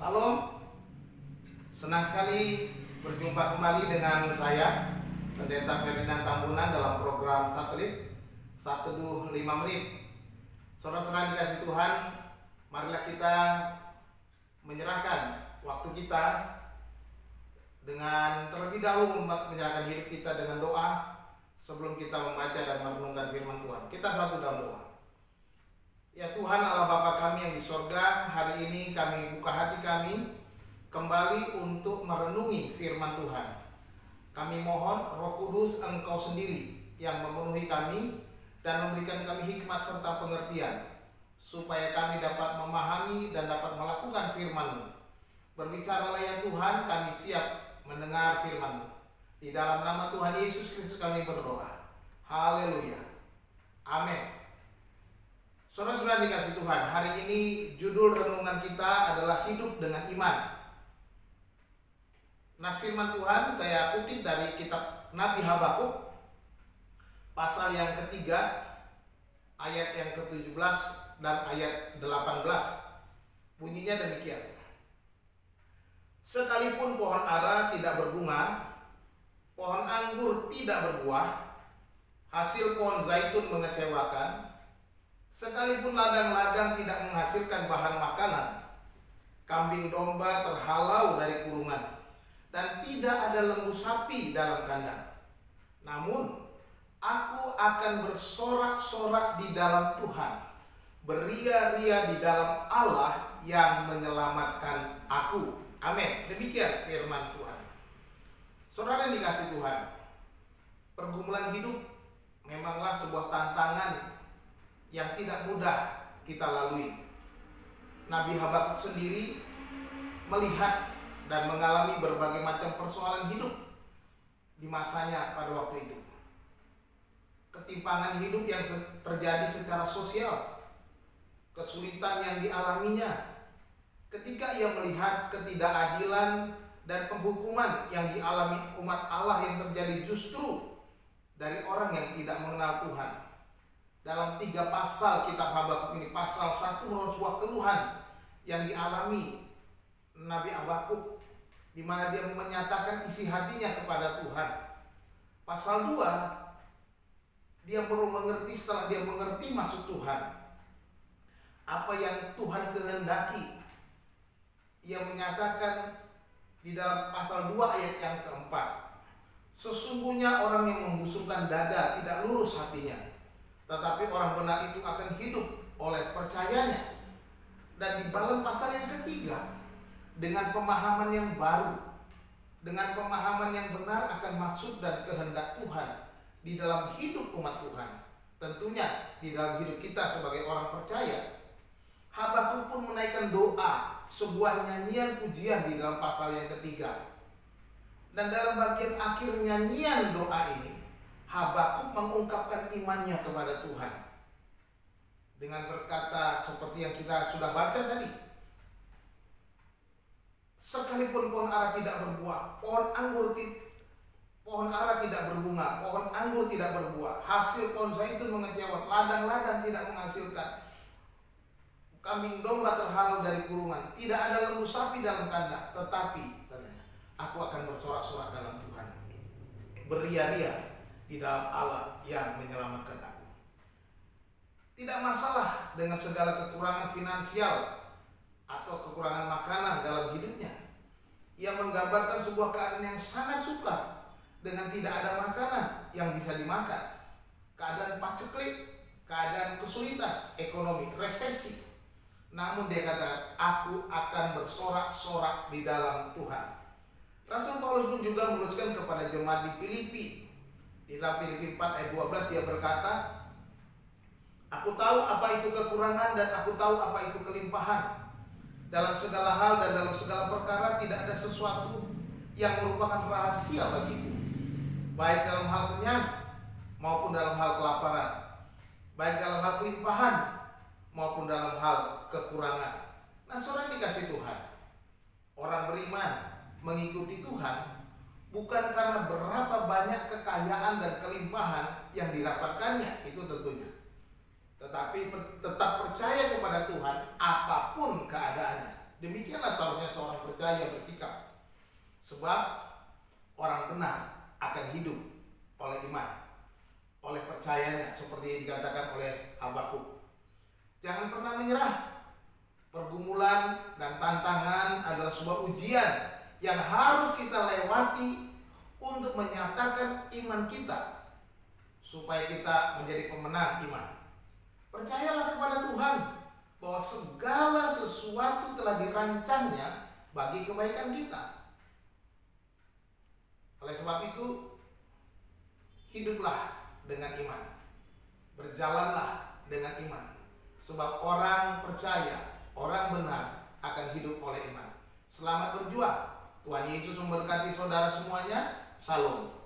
Salam, senang sekali berjumpa kembali dengan saya, Pendeta Ferdinand Tambunan dalam program satelit 1 5 menit. Saudara-saudara dikasih Tuhan, marilah kita menyerahkan waktu kita dengan terlebih dahulu menyerahkan hidup kita dengan doa sebelum kita membaca dan merenungkan firman Tuhan. Kita satu dalam doa. Ya Tuhan Allah Bapa kami yang di sorga, hari ini kami buka hati kami kembali untuk merenungi firman Tuhan. Kami mohon Roh Kudus Engkau sendiri yang memenuhi kami dan memberikan kami hikmat serta pengertian, supaya kami dapat memahami dan dapat melakukan firman-Mu. Berbicaralah ya Tuhan, kami siap mendengar firman-Mu. Di dalam nama Tuhan Yesus Kristus kami berdoa. Haleluya. Amin. Saudara-saudara dikasih Tuhan, hari ini judul renungan kita adalah hidup dengan iman. Nah, firman Tuhan saya kutip dari kitab Nabi Habakuk pasal yang ketiga ayat yang ke-17 dan ayat 18. Bunyinya demikian. Sekalipun pohon ara tidak berbunga, pohon anggur tidak berbuah, hasil pohon zaitun mengecewakan, sekalipun ladang-ladang tidak menghasilkan bahan makanan, kambing domba terhalau dari kurungan, dan tidak ada lembu sapi dalam kandang. Namun, aku akan bersorak-sorak di dalam Tuhan, beria-ria di dalam Allah yang menyelamatkan aku. Amin. Demikian firman Tuhan. Saudara yang dikasih Tuhan, pergumulan hidup memanglah sebuah tantangan yang tidak mudah kita lalui. Nabi Habakuk sendiri melihat dan mengalami berbagai macam persoalan hidup di masanya pada waktu itu. Ketimpangan hidup yang terjadi secara sosial, kesulitan yang dialaminya ketika ia melihat ketidakadilan dan penghukuman yang dialami umat Allah yang terjadi justru dari orang yang tidak mengenal Tuhan. Dalam 3 pasal kitab Habakuk ini, pasal 1 merupakan sebuah keluhan yang dialami Nabi Habakuk, di mana dia menyatakan isi hatinya kepada Tuhan. Pasal 2, dia perlu mengerti, setelah dia mengerti maksud Tuhan, apa yang Tuhan kehendaki. Ia menyatakan di dalam pasal 2 ayat yang keempat, sesungguhnya orang yang membusungkan dada tidak lurus hatinya, tetapi orang benar itu akan hidup oleh percayanya. Dan di dalam pasal yang ketiga, dengan pemahaman yang baru, dengan pemahaman yang benar akan maksud dan kehendak Tuhan di dalam hidup umat Tuhan, tentunya di dalam hidup kita sebagai orang percaya, Habakuk pun menaikkan doa, sebuah nyanyian pujian di dalam pasal yang ketiga. Dan dalam bagian akhir nyanyian doa ini, Habakuk mengungkapkan imannya kepada Tuhan dengan berkata seperti yang kita sudah baca tadi. Sekalipun pohon ara tidak berbuah, pohon ara tidak berbunga, pohon anggur tidak berbuah, hasil pohon zaitun mengecewakan, ladang-ladang tidak menghasilkan, kambing domba terhalau dari kurungan, tidak ada lembu sapi dalam kandang, tetapi katanya, aku akan bersorak-sorak dalam Tuhan, beria-ria di dalam Allah yang menyelamatkan aku. Tidak masalah dengan segala kekurangan finansial atau kekurangan makanan dalam hidupnya. Ia menggambarkan sebuah keadaan yang sangat sukar dengan tidak ada makanan yang bisa dimakan, keadaan paceklik, keadaan kesulitan ekonomi, resesi. Namun dia katakan, aku akan bersorak-sorak di dalam Tuhan. Rasul Paulus pun juga menuliskan kepada jemaat di Filipi. Di dalam Filipi 4 ayat 12 dia berkata, aku tahu apa itu kekurangan dan aku tahu apa itu kelimpahan. Dalam segala hal dan dalam segala perkara tidak ada sesuatu yang merupakan rahasia bagiku, baik dalam hal kenyang maupun dalam hal kelaparan, baik dalam hal kelimpahan maupun dalam hal kekurangan. Nah, saudara dikasih Tuhan, orang beriman mengikuti Tuhan bukan karena berapa banyak kekayaan dan kelimpahan yang didapatkannya, itu tentunya, tetapi tetap percaya kepada Tuhan apapun keadaannya. Demikianlah seharusnya seorang percaya bersikap. Sebab orang benar akan hidup oleh iman, oleh percayanya, seperti yang dikatakan oleh Habakuk. Jangan pernah menyerah. Pergumulan dan tantangan adalah sebuah ujian yang harus kita lewati untuk menyatakan iman kita, supaya kita menjadi pemenang iman. Percayalah kepada Tuhan bahwa segala sesuatu telah dirancangnya bagi kebaikan kita. Oleh sebab itu, hiduplah dengan iman, berjalanlah dengan iman. Sebab orang percaya, orang benar akan hidup oleh iman. Selamat berjuang. Tuhan Yesus memberkati saudara semuanya. Shalom.